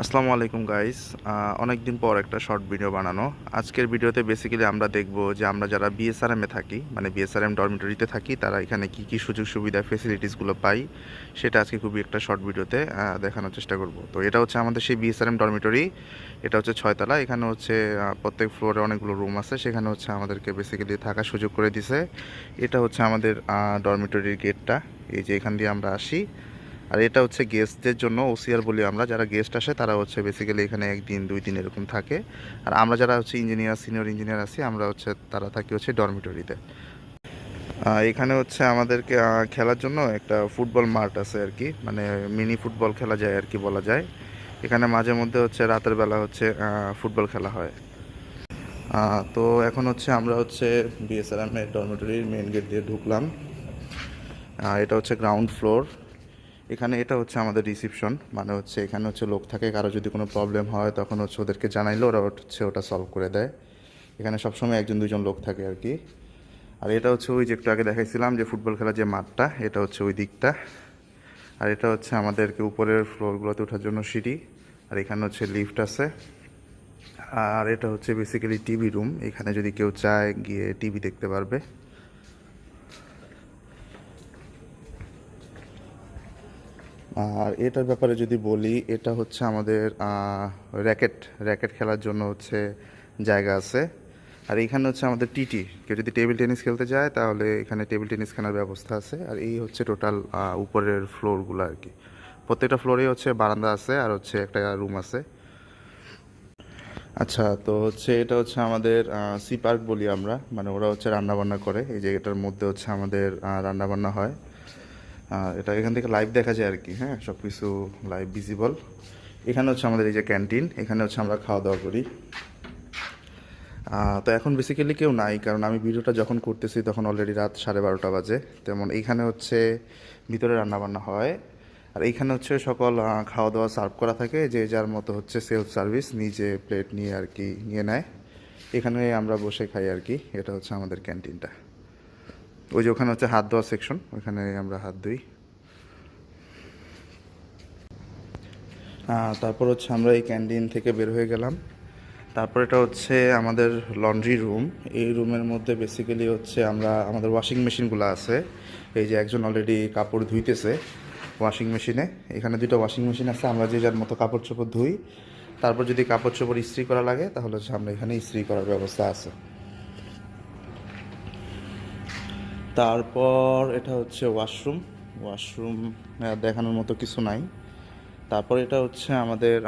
আসসালামু আলাইকুম গাইস। অনেক দিন পর একটা শর্ট ভিডিও বানানো। আজকের ভিডিওতে বেসিক্যালি আমরা দেখব যে আমরা যারা বিএসআরএমে থাকি, মানে বিএসআরএম ডরমিটরিতে থাকি, তারা এখানে কি কি সুযোগ সুবিধা ফেসিলিটিসগুলো পাই, সেটা আজকে খুবই একটা শর্ট ভিডিওতে দেখানোর চেষ্টা করব। তো এটা হচ্ছে আমাদের সেই বিএসআরএম ডরমিটরি। এটা হচ্ছে 6 তলা। এখানে হচ্ছে প্রত্যেক ফ্লোরে অনেকগুলো রুম আছে, সেখানে হচ্ছে আমাদেরকে বেসিক্যালি থাকার সুযোগ করে দিছে। এটা হচ্ছে আমাদের ডরমিটরির গেটটা। এই যে এখান দিয়ে আমরা আসি। আর এটা হচ্ছে গেস্টদের জন্য ওসিআর বলি আমরা, যারা গেস্ট আসে তারা হচ্ছে বেসিক্যালি এখানে একদিন 2 দিন এরকম থাকে। আর আমরা যারা হচ্ছে ইঞ্জিনিয়ার, সিনিয়র ইঞ্জিনিয়ার আছি, আমরা হচ্ছে তারা থাকি হচ্ছে ডরমিটরিতে। এখানে হচ্ছে আমাদেরকে খেলার জন্য একটা ফুটবল মাঠ আছে আর কি, মানে মিনি ফুটবল খেলা যায় আর কি বলা যায়। এখানে মাঝে মধ্যে হচ্ছে রাতের বেলা হচ্ছে ফুটবল খেলা হয়। তো এখন হচ্ছে আমরা হচ্ছে বিএসআরএম এর ডরমিটরির মেন গেট দিয়ে ঢুকলাম। এটা হচ্ছে গ্রাউন্ড ফ্লোর। এখানে এটা হচ্ছে আমাদের রিসিপশন, মানে হচ্ছে এখানে হচ্ছে লোক থাকে, কারো যদি কোনো প্রবলেম হয় তখন হচ্ছে ওদেরকে জানাইলে ওরা হচ্ছে ওটা সলভ করে দেয়। এখানে সবসময় একজন দুজন লোক থাকে আর কি। আর এটা হচ্ছে ওই যে একটু আগে দেখাইছিলাম যে ফুটবল খেলার যে মাঠটা, এটা হচ্ছে ওই দিকটা। আর এটা হচ্ছে আমাদেরকে উপরের ফ্লোরগুলোতে ওঠার জন্য সিঁড়ি। আর এখানে হচ্ছে লিফট আছে। আর এটা হচ্ছে বেসিক্যালি টিভি রুম, এখানে যদি কেউ চায় গিয়ে টিভি দেখতে পারবে। আর এটার ব্যাপারে যদি বলি, এটা হচ্ছে আমাদের র্যাকেট র্যাকেট খেলার জন্য হচ্ছে জায়গা আছে। আর এইখানে হচ্ছে আমাদের টিটি, কেউ যদি টেবিল টেনিস খেলতে যায় তাহলে এখানে টেবিল টেনিস খেলার ব্যবস্থা আছে। আর এই হচ্ছে টোটাল উপরের ফ্লোরগুলো আর কি। প্রত্যেকটা ফ্লোরে হচ্ছে বারান্দা আছে আর হচ্ছে একটা রুম আছে। আচ্ছা, তো হচ্ছে এটা হচ্ছে আমাদের সি পার্ক বলি আমরা, মানে ওরা হচ্ছে রান্নাবান্না করে, এই জায়গাটার মধ্যে হচ্ছে আমাদের রান্নাবান্না হয়। এটা এখান থেকে লাইভ দেখা যায় আর কি, হ্যাঁ, সব কিছু লাইভ ভিজিবল। এখানে হচ্ছে আমাদের এই যে ক্যান্টিন, এখানে হচ্ছে আমরা খাওয়া দাওয়া করি। তো এখন বেসিক্যালি কেউ নাই, কারণ আমি ভিডিওটা যখন করতেছি তখন অলরেডি রাত 12:30 বাজে। তেমন এইখানে হচ্ছে ভিতরে রান্নাবান্না হয়। আর এইখানে হচ্ছে সকল খাওয়া দাওয়া সার্ভ করা থাকে, যে যার মতো হচ্ছে সেলফ সার্ভিস, নিজে প্লেট নিয়ে আর কি নিয়ে নেয়। এখানে আমরা বসে খাই আর কি। এটা হচ্ছে আমাদের ক্যান্টিনটা। ওই যে ওখানে হচ্ছে হাত ধোয়া সেকশন, ওখানে আমরা হাত ধুই। তারপর হচ্ছে আমরা এই ক্যান্টিন থেকে বের হয়ে গেলাম। তারপর এটা হচ্ছে আমাদের লন্ড্রি রুম। এই রুমের মধ্যে বেসিক্যালি হচ্ছে আমরা আমাদের ওয়াশিং মেশিনগুলো আছে। এই যে একজন অলরেডি কাপড় ধুইতেছে ওয়াশিং মেশিনে। এখানে দুটো ওয়াশিং মেশিন আছে, আমরা যে যার মতো কাপড় চোপড় ধুই। তারপর যদি কাপড় চোপড় ইস্ত্রি করা লাগে তাহলে হচ্ছে আমরা এখানে ইস্ত্রি করার ব্যবস্থা আছে। তারপর এটা হচ্ছে ওয়াশরুম। ওয়াশরুম দেখানোর মতো কিছু নাই। তারপর এটা হচ্ছে আমাদের